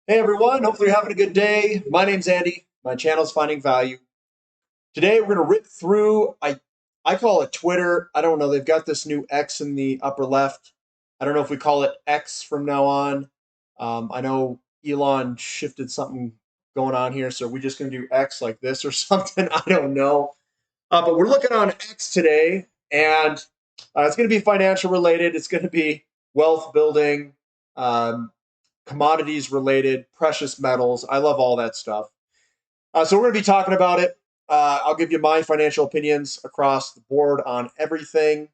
Hey everyone, hopefully you're having a good day. My name's Andy. My channel's Finding Value. Today we're going to rip through, I call it Twitter. I don't know, they've got this new X in the upper left. I don't know if we call it X from now on. I know Elon shifted something going on here, so we're just going to do X like this or something. I don't know. But we're looking on X today, and it's going to be financial related. It's going to be wealth building, um, commodities related, precious metals. I love all that stuff. So we're going to be talking about it. I'll give you my financial opinions across the board on everything.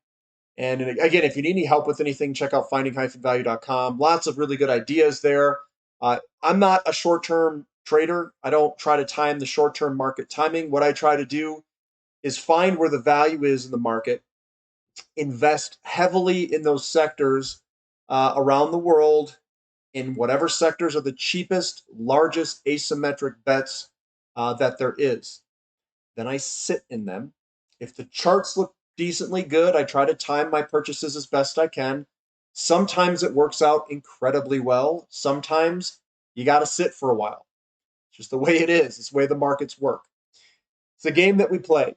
And again, if you need any help with anything, check out finding-value.com. Lots of really good ideas there. I'm not a short-term trader. I don't try to time the short-term market timing. What I try to do is find where the value is in the market, invest heavily in those sectors around the world, in whatever sectors are the cheapest, largest asymmetric bets that there is. Then I sit in them. If the charts look decently good, I try to time my purchases as best I can. Sometimes it works out incredibly well. Sometimes you got to sit for a while. It's just the way it is. It's the way the markets work. It's a game that we play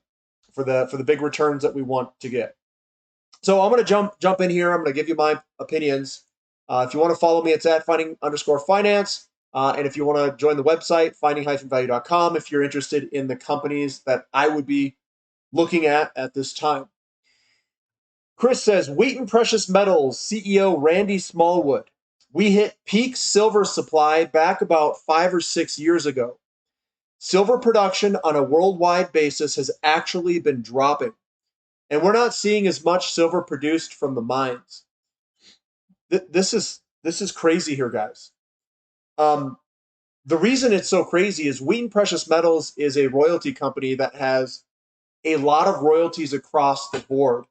for the big returns that we want to get. So I'm going to jump in here. I'm going to give you my opinions. If you want to follow me, it's at finding_finance. And if you want to join the website, finding-value.com, if you're interested in the companies that I would be looking at this time. Chris says, Wheaton Precious Metals CEO Randy Smallwood. We hit peak silver supply back about 5 or 6 years ago. Silver production on a worldwide basis has actually been dropping, and we're not seeing as much silver produced from the mines. This is crazy here, guys. Um, the reason it's so crazy is Wheaton Precious Metals is a royalty company that has a lot of royalties across the board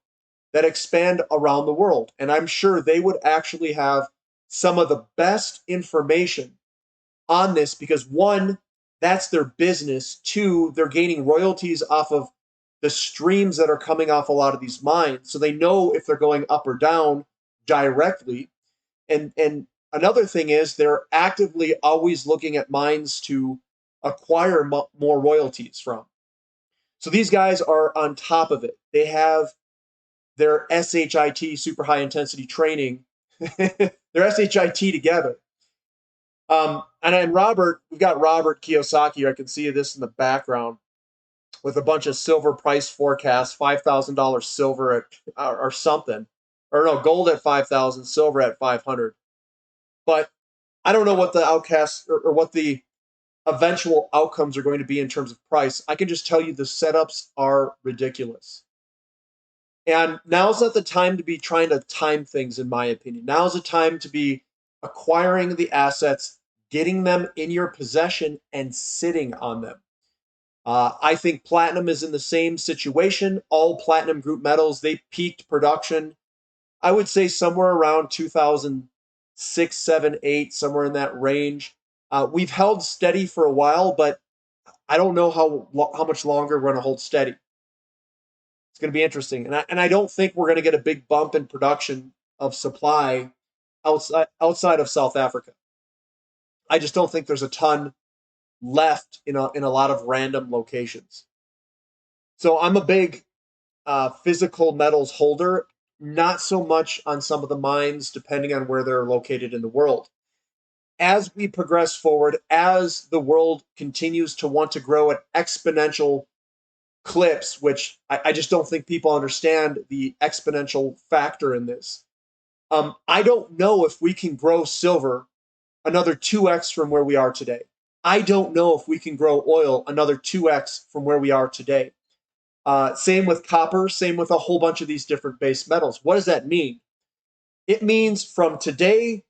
that expand around the world. And I'm sure they would actually have some of the best information on this because one, that's their business. Two, they're gaining royalties off of the streams that are coming off a lot of these mines. So they know if they're going up or down directly. And another thing is they're actively always looking at mines to acquire more royalties from. So these guys are on top of it. They have their SHIT, super high intensity training, their SHIT together. And then Robert, we've got Robert Kiyosaki. I can see this in the background with a bunch of silver price forecasts, $5,000 silver at or something, or no, gold at 5,000, silver at 500. But I don't know what the outcasts or what the eventual outcomes are going to be in terms of price. I can just tell you the setups are ridiculous. And now's not the time to be trying to time things, in my opinion. Now's the time to be acquiring the assets, getting them in your possession, and sitting on them. I think platinum is in the same situation. All platinum group metals, they peaked production, I would say somewhere around 2006, 7, 8, somewhere in that range. We've held steady for a while, but I don't know how much longer we're going to hold steady. It's going to be interesting, and I don't think we're going to get a big bump in production of supply outside of South Africa. I just don't think there's a ton left in a lot of random locations. So I'm a big physical metals holder, not so much on some of the mines, depending on where they're located in the world. As we progress forward, as the world continues to want to grow at exponential clips, which I just don't think people understand the exponential factor in this. I don't know if we can grow silver another 2x from where we are today. I don't know if we can grow oil another 2x from where we are today. Same with copper, same with a whole bunch of these different base metals. What does that mean? It means from today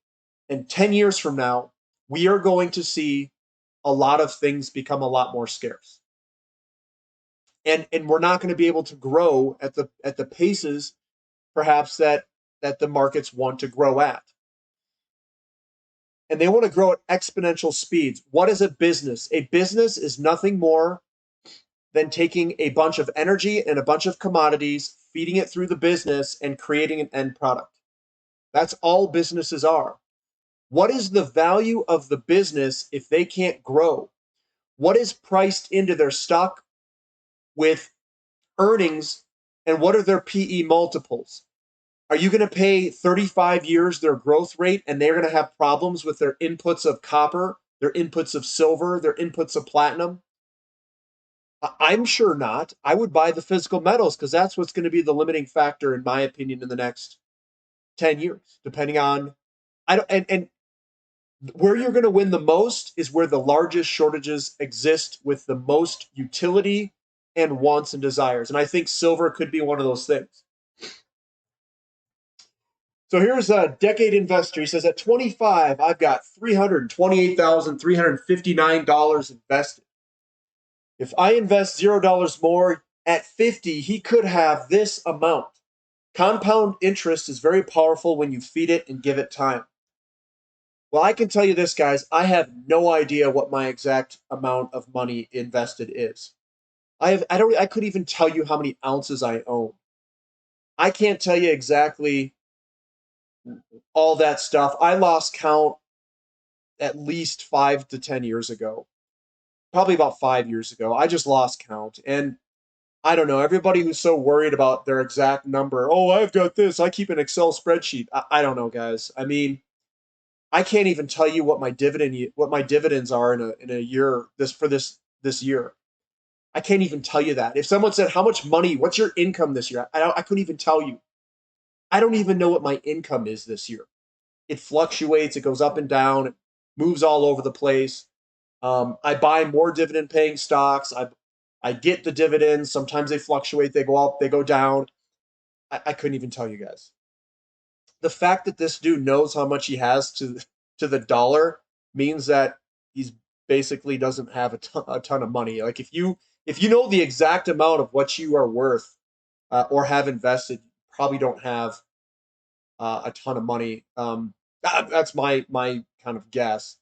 and 10 years from now, we are going to see a lot of things become a lot more scarce. And we're not going to be able to grow at the paces perhaps that the markets want to grow at. And they want to grow at exponential speeds. What is a business? A business is nothing more than taking a bunch of energy and a bunch of commodities, feeding it through the business, and creating an end product. That's all businesses are. What is the value of the business if they can't grow? What is priced into their stock with earnings, and what are their PE multiples? Are you going to pay 35 years their growth rate and they're going to have problems with their inputs of copper, their inputs of silver, their inputs of platinum? I'm sure not. I would buy the physical metals because that's what's going to be the limiting factor, in my opinion, in the next 10 years, depending on I don't and where you're going to win the most is where the largest shortages exist with the most utility and wants and desires. And I think silver could be one of those things. So here's a decade investor. He says at 25, I've got $328,359 invested. If I invest $0 more at 50, he could have this amount. Compound interest is very powerful when you feed it and give it time. Well, I can tell you this, guys. I have no idea what my exact amount of money invested is. I couldn't even tell you how many ounces I own. I can't tell you exactly all that stuff. I lost count at least 5 to 10 years ago, probably about 5 years ago. I just lost count. And I don't know, everybody who's so worried about their exact number, oh, I've got this, I keep an Excel spreadsheet. I don't know, guys. I mean, I can't even tell you what my dividends are in a year this year. I can't even tell you that. If someone said, how much money, what's your income this year? I couldn't even tell you. I don't even know what my income is this year. It fluctuates, it goes up and down, it moves all over the place. I buy more dividend paying stocks. I get the dividends. Sometimes they fluctuate, they go up, they go down. I couldn't even tell you guys. The fact that this dude knows how much he has to the dollar means that he's basically doesn't have a ton of money. Like if you know the exact amount of what you are worth or have invested, you probably don't have a ton of money. That's my kind of guess.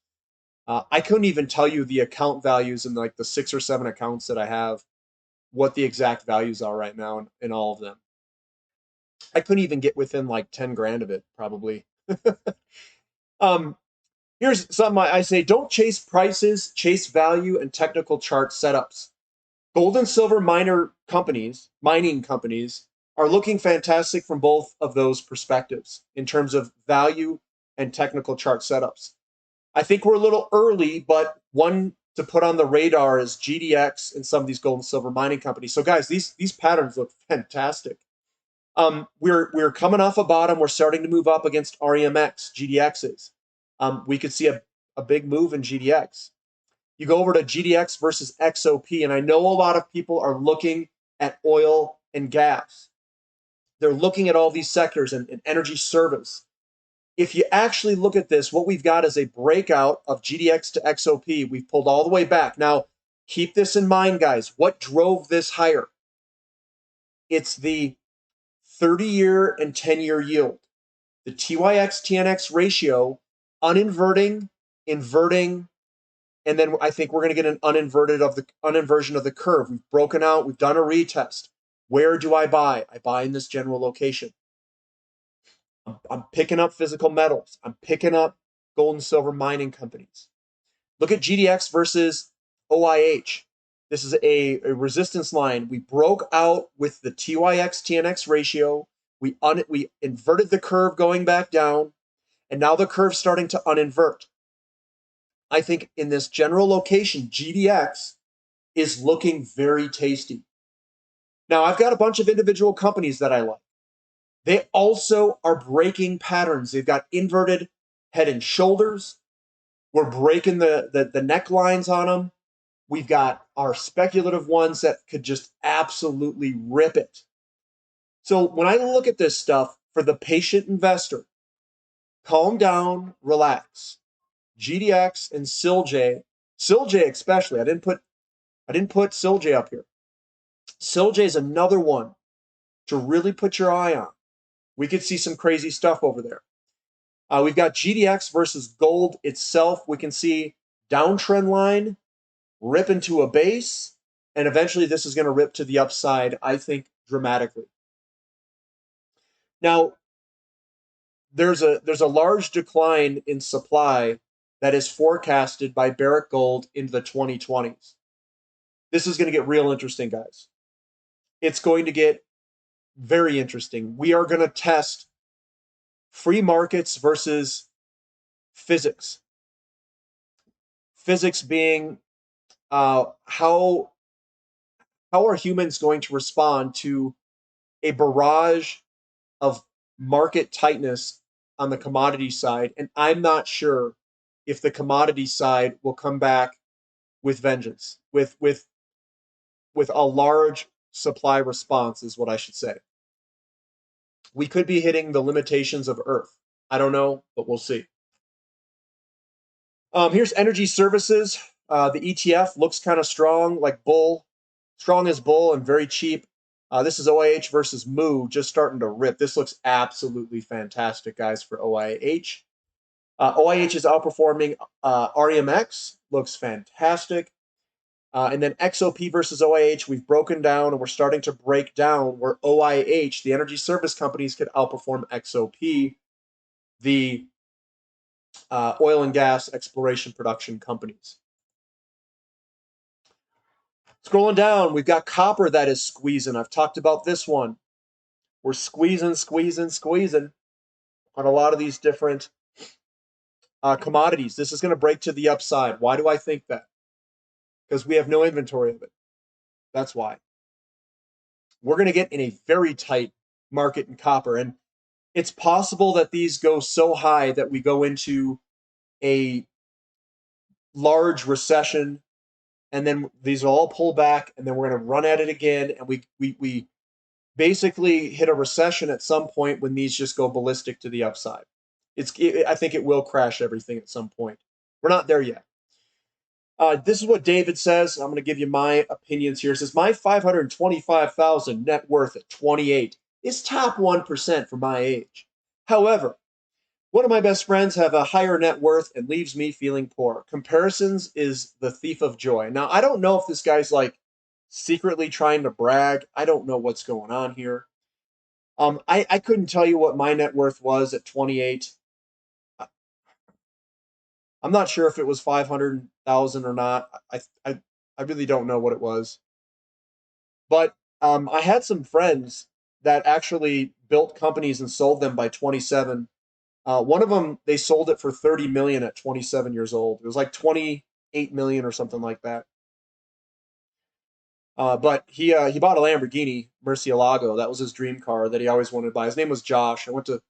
I couldn't even tell you the account values in like the 6 or 7 accounts that I have, what the exact values are right now in all of them. I couldn't even get within like 10 grand of it, probably. um, Here's something I say: don't chase prices, chase value and technical chart setups. Gold and silver mining companies, are looking fantastic from both of those perspectives in terms of value and technical chart setups. I think we're a little early, but one to put on the radar is GDX and some of these gold and silver mining companies. So, guys, these patterns look fantastic. We're coming off a bottom. We're starting to move up against REMX, GDXs. We could see a big move in GDX. You go over to GDX versus XOP, and I know a lot of people are looking at oil and gas. They're looking at all these sectors and energy service. If you actually look at this, what we've got is a breakout of GDX to XOP. We've pulled all the way back. Now, keep this in mind, guys. What drove this higher? It's the 30-year and 10-year yield. The TYX-TNX ratio, uninverting, inverting, and then I think we're going to get an uninversion of the curve. We've broken out. We've done a retest. Where do I buy? I buy in this general location. I'm picking up physical metals. I'm picking up gold and silver mining companies. Look at GDX versus OIH. This is a resistance line. We broke out with the TYX-TNX ratio. We inverted the curve going back down, and now the curve's starting to uninvert. I think in this general location, GDX is looking very tasty. Now, I've got a bunch of individual companies that I like. They also are breaking patterns. They've got inverted head and shoulders. We're breaking the necklines on them. We've got our speculative ones that could just absolutely rip it. So when I look at this stuff for the patient investor, calm down, relax. GDX and SILJ especially. I didn't put SILJ up here. SILJ is another one to really put your eye on. We could see some crazy stuff over there. We've got GDX versus gold itself. We can see downtrend line, rip into a base, and eventually this is going to rip to the upside, I think, dramatically. Now, there's a large decline in supply that is forecasted by Barrick Gold into the 2020s. This is going to get real interesting, guys. It's going to get very interesting. We are going to test free markets versus physics. Physics being how are humans going to respond to a barrage of market tightness on the commodity side? And I'm not sure if the commodity side will come back with vengeance, with a large supply response, is what I should say. We could be hitting the limitations of Earth. I don't know, but we'll see. Here's energy services. The ETF looks kind of strong, like bull, strong as bull and very cheap. This is OIH versus Moo, just starting to rip. This looks absolutely fantastic, guys, for OIH. OIH is outperforming REMX, looks fantastic. And then XOP versus OIH, we've broken down and we're starting to break down where OIH, the energy service companies, could outperform XOP, the oil and gas exploration production companies. Scrolling down, we've got copper that is squeezing. I've talked about this one. We're squeezing on a lot of these different commodities. This is going to break to the upside. Why do I think that? Because we have no inventory of it. That's why. We're going to get in a very tight market in copper. And it's possible that these go so high that we go into a large recession, and then these will all pull back, and then we're going to run at it again, and we basically hit a recession at some point when these just go ballistic to the upside. I think it will crash everything at some point. We're not there yet. This is what David says. I'm going to give you my opinions here. It says, my 525,000 net worth at 28 is top 1% for my age. However, one of my best friends have a higher net worth and leaves me feeling poor. Comparisons is the thief of joy. Now, I don't know if this guy's like secretly trying to brag. I don't know what's going on here. I couldn't tell you what my net worth was at 28. I'm not sure if it was 500,000 or not. I really don't know what it was. But I had some friends that actually built companies and sold them by 27. One of them, they sold it for 30 million at 27 years old. It was like 28 million or something like that. But he bought a Lamborghini Murcielago. That was his dream car that he always wanted to buy. His name was Josh. I went to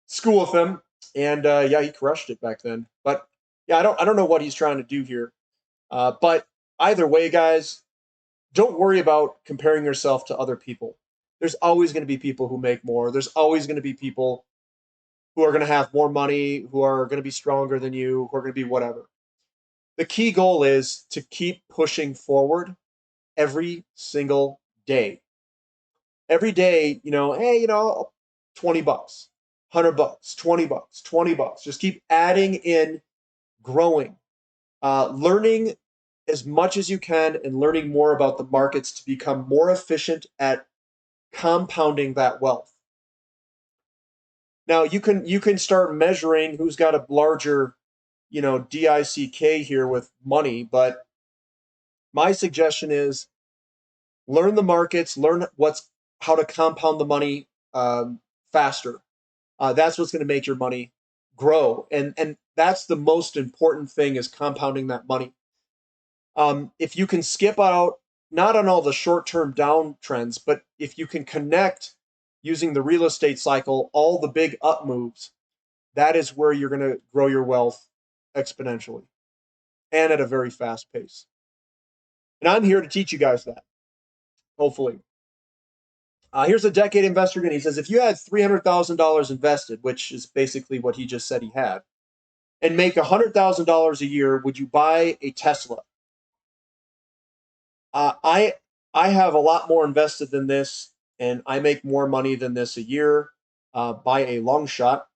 school with him, and yeah, he crushed it back then. But yeah, I don't know what he's trying to do here. But either way, guys, don't worry about comparing yourself to other people. There's always going to be people who make more. There's always going to be people who are going to have more money, who are going to be stronger than you, who are going to be whatever. The key goal is to keep pushing forward every single day. Every day, hey, $20, $100, $20, $20. Just keep adding in, growing, learning as much as you can, and learning more about the markets to become more efficient at compounding that wealth. Now you can start measuring who's got a larger, DICK here with money, but my suggestion is learn the markets, learn how to compound the money faster. That's what's going to make your money grow, and that's the most important thing, is compounding that money. If you can skip out, not on all the short-term downtrends, but if you can connect using the real estate cycle, all the big up moves, that is where you're going to grow your wealth exponentially and at a very fast pace. And I'm here to teach you guys that, hopefully. Here's a decade investor again. He says, if you had $300,000 invested, which is basically what he just said he had, and make $100,000 a year, would you buy a Tesla? I have a lot more invested than this, and I make more money than this a year by a long shot.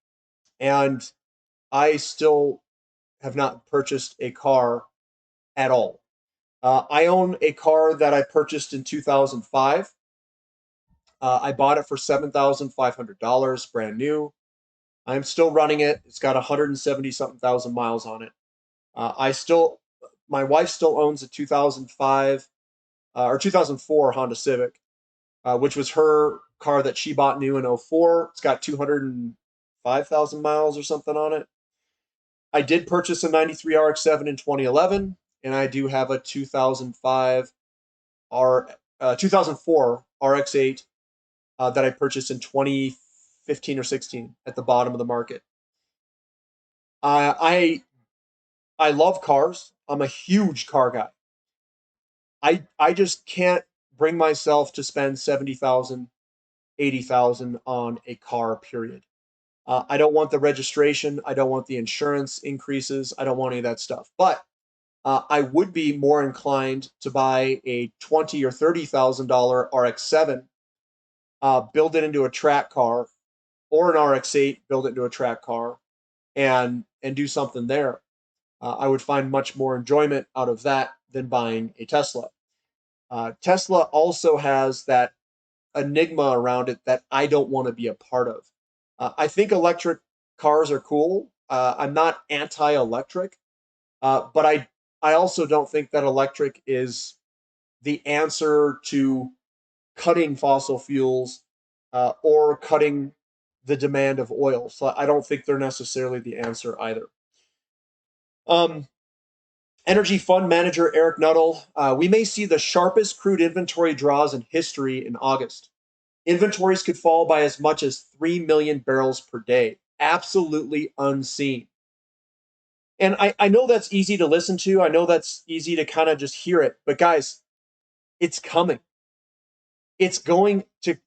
And I still have not purchased a car at all. I own a car that I purchased in 2005. I bought it for $7,500, brand new. I'm still running it. It's got 170 something thousand miles on it. I still, my wife still owns a 2005 or 2004 Honda Civic, which was her car that she bought new in '04. It's got 205,000 miles or something on it. I did purchase a 93 RX-7 in 2011, and I do have a 2005 2004 RX-8 that I purchased in 2015 or 16 at the bottom of the market. I I love cars. I'm a huge car guy. I just can't bring myself to spend 70,000, 80,000 on a car, period. I don't want the registration. I don't want the insurance increases. I don't want any of that stuff. But I would be more inclined to buy a 20 or $30,000 RX-7, build it into a track car, or an RX-8, build it into a track car, and do something there. I would find much more enjoyment out of that than buying a Tesla. Tesla also has that enigma around it that I don't want to be a part of. I think electric cars are cool. I'm not anti-electric, but I also don't think that electric is the answer to cutting fossil fuels or cutting the demand of oil. So I don't think they're necessarily the answer either. Um, Energy fund manager Eric Nuttall, we may see the sharpest crude inventory draws in history in August. Inventories could fall by as much as 3 million barrels per day. Absolutely unseen. And I know that's easy to listen to. I know that's easy to kind of just hear it. But guys, it's coming. It's going to.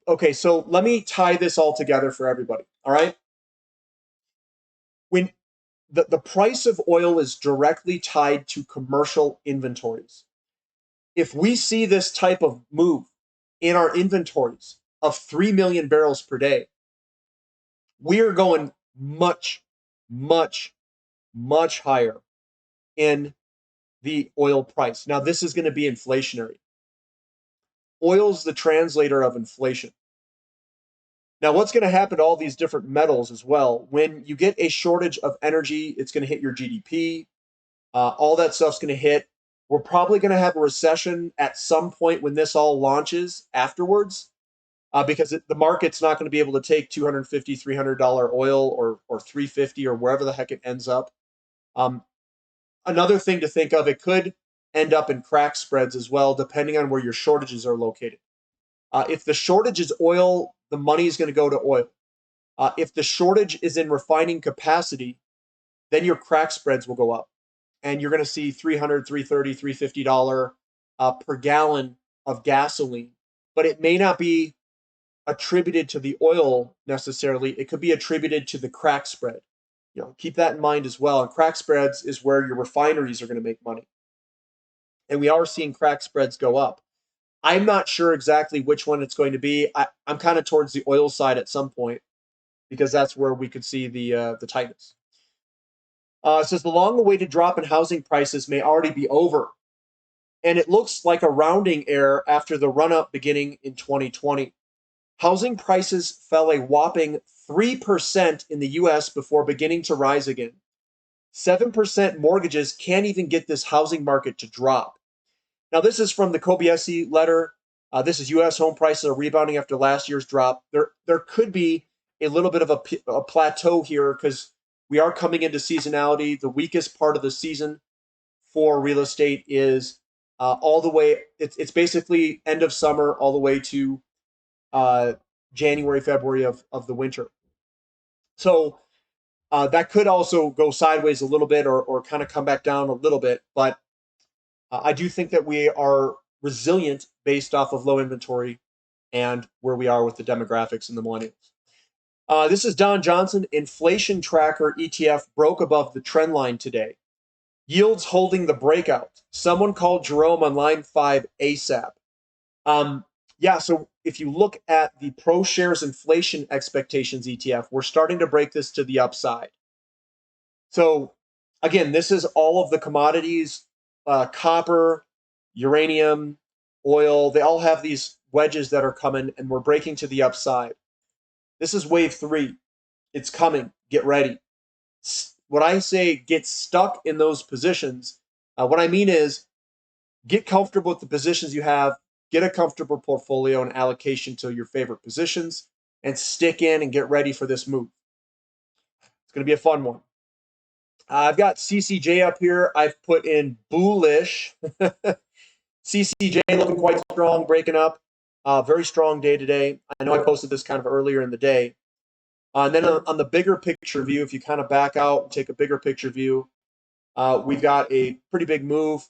Okay, so let me tie this all together for everybody. All right. When the price of oil is directly tied to commercial inventories. If we see this type of move in our inventories of 3 million barrels per day, we are going much, much, much higher in the oil price. Now, this is going to be inflationary. Oil's the translator of inflation. Now, what's going to happen to all these different metals as well? When you get a shortage of energy, it's going to hit your GDP. All that stuff's going to hit. We're probably going to have a recession at some point when this all launches afterwards, because the market's not going to be able to take $250, $300 oil or 350 or wherever the heck it ends up. Another thing to think of, it could end up in crack spreads as well, depending on where your shortages are located. If the shortage is oil, the money is going to go to oil. If the shortage is in refining capacity, then your crack spreads will go up. And you're going to see $300, $330, $350 per gallon of gasoline. But it may not be attributed to the oil necessarily. It could be attributed to the crack spread. Keep that in mind as well. And crack spreads is where your refineries are going to make money. And we are seeing crack spreads go up. I'm not sure exactly which one it's going to be. I'm kind of towards the oil side at some point because that's where we could see the tightness. It says the long-awaited drop in housing prices may already be over, and it looks like a rounding error after the run-up beginning in 2020. Housing prices fell a whopping 3% in the U.S. before beginning to rise again. 7% mortgages can't even get this housing market to drop. Now, this is from the Kobayashi letter. This is U.S. home prices are rebounding after last year's drop. There could be a little bit of a plateau here because we are coming into seasonality. The weakest part of the season for real estate is all the way. It's basically end of summer all the way to January, February of the winter. So that could also go sideways a little bit or kind of come back down a little bit. But I do think that we are resilient based off of low inventory and where we are with the demographics and the millennials. This is Don Johnson. Inflation tracker ETF broke above the trend line today. Yields holding the breakout. Someone called Jerome on line 5 ASAP. So if you look at the ProShares inflation expectations ETF, we're starting to break this to the upside. So again, this is all of the commodities, copper, uranium, oil. They all have these wedges that are coming, and we're breaking to the upside. This is wave 3. It's coming. Get ready. When I say get stuck in those positions, what I mean is get comfortable with the positions you have, get a comfortable portfolio and allocation to your favorite positions, and stick in and get ready for this move. It's going to be a fun one. I've got CCJ up here. I've put in bullish. CCJ looking quite strong, breaking up. Very strong day today. I know I posted this kind of earlier in the day. And then on the bigger picture view, if you kind of back out and take a bigger picture view, we've got a pretty big move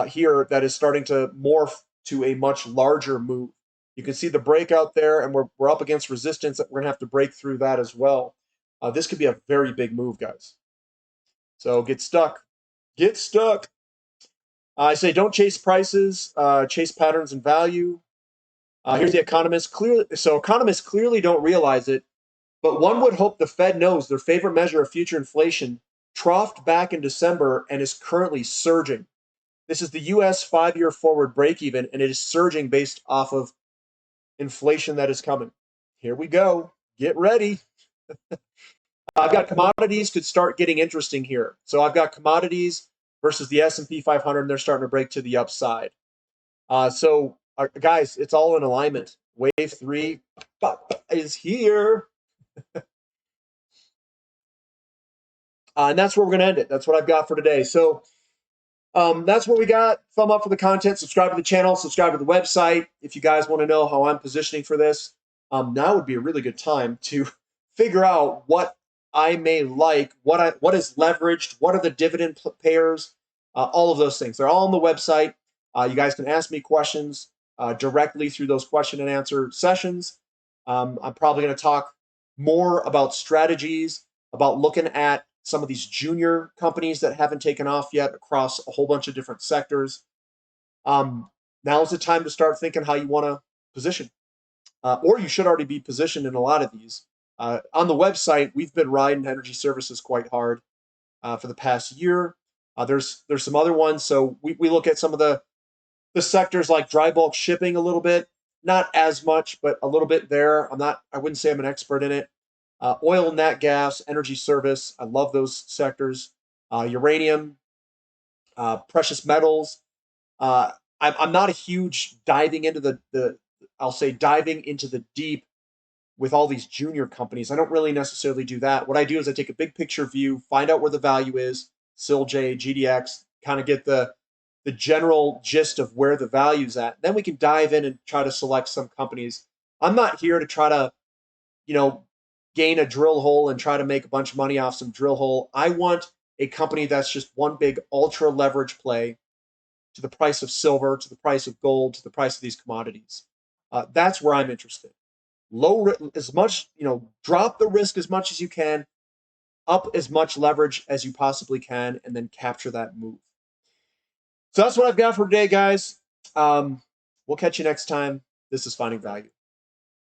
here that is starting to morph to a much larger move. You can see the breakout there, and we're up against resistance that we're going to have to break through that as well. This could be a very big move, guys. So get stuck. Get stuck. I say don't chase prices, chase patterns and value. Here's the economist. So economists clearly don't realize it, but one would hope the Fed knows their favorite measure of future inflation troughed back in December and is currently surging. This is the U.S. 5-year forward break-even, and it is surging based off of inflation that is coming. Here we go. Get ready. I've got commodities could start getting interesting here. So I've got commodities versus the S&P 500, and they're starting to break to the upside. Guys, it's all in alignment. Wave 3 is here. And that's where we're going to end it. That's what I've got for today. So that's what we got. Thumb up for the content. Subscribe to the channel. Subscribe to the website. If you guys want to know how I'm positioning for this, now would be a really good time to figure out what I may like, what is leveraged, what are the dividend payers, all of those things. They're all on the website. You guys can ask me questions directly through those question and answer sessions. I'm probably going to talk more about strategies, about looking at some of these junior companies that haven't taken off yet across a whole bunch of different sectors. Now is the time to start thinking how you want to position. Or you should already be positioned in a lot of these. On the website, we've been riding energy services quite hard for the past year. There's some other ones. So we look at some of the sectors like dry bulk shipping a little bit, not as much, but a little bit there. I wouldn't say I'm an expert in it. Oil, nat gas, energy service. I love those sectors. Uranium, precious metals. I'm not a huge diving into diving into the deep with all these junior companies. I don't really necessarily do that. What I do is I take a big picture view, find out where the value is, SILJ, GDX, kind of get the general gist of where the value's at. Then we can dive in and try to select some companies. I'm not here to try to, gain a drill hole and try to make a bunch of money off some drill hole. I want a company that's just one big ultra leverage play to the price of silver, to the price of gold, to the price of these commodities. That's where I'm interested. As much, drop the risk as much as you can, up as much leverage as you possibly can, and then capture that move. So that's what I've got for today, guys. We'll catch you next time. This is Finding Value.